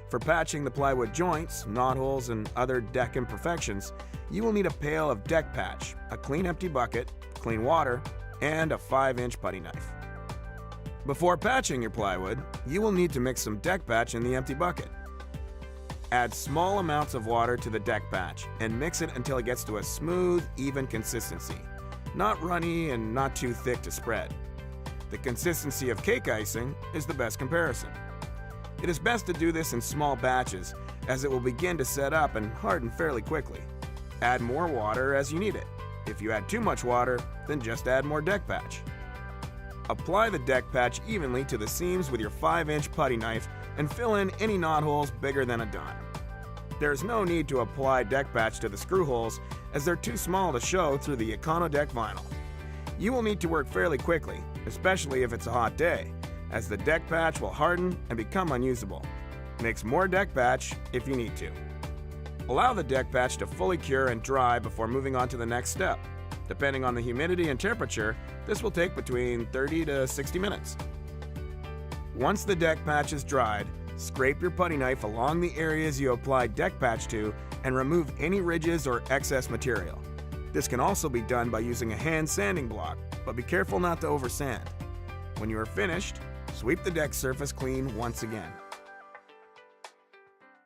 For patching the plywood joints, knotholes, and other deck imperfections, you will need a pail of deck patch, a clean empty bucket, clean water, and a 5-inch putty knife. Before patching your plywood, you will need to mix some deck patch in the empty bucket. Add small amounts of water to the deck patch and mix it until it gets to a smooth, even consistency, not runny and not too thick to spread. The consistency of cake icing is the best comparison. It is best to do this in small batches, as it will begin to set up and harden fairly quickly. Add more water as you need it. If you add too much water, then just add more deck patch. Apply the deck patch evenly to the seams with your 5-inch putty knife and fill in any knotholes bigger than a dime. There is no need to apply deck patch to the screw holes, as they're too small to show through the Econodek vinyl. You will need to work fairly quickly, especially if it's a hot day, as the deck patch will harden and become unusable. Mix more deck patch if you need to. Allow the deck patch to fully cure and dry before moving on to the next step. Depending on the humidity and temperature, this will take between 30 to 60 minutes. Once the deck patch is dried, scrape your putty knife along the areas you applied deck patch to and remove any ridges or excess material. This can also be done by using a hand sanding block, but be careful not to oversand. When you are finished, sweep the deck surface clean once again.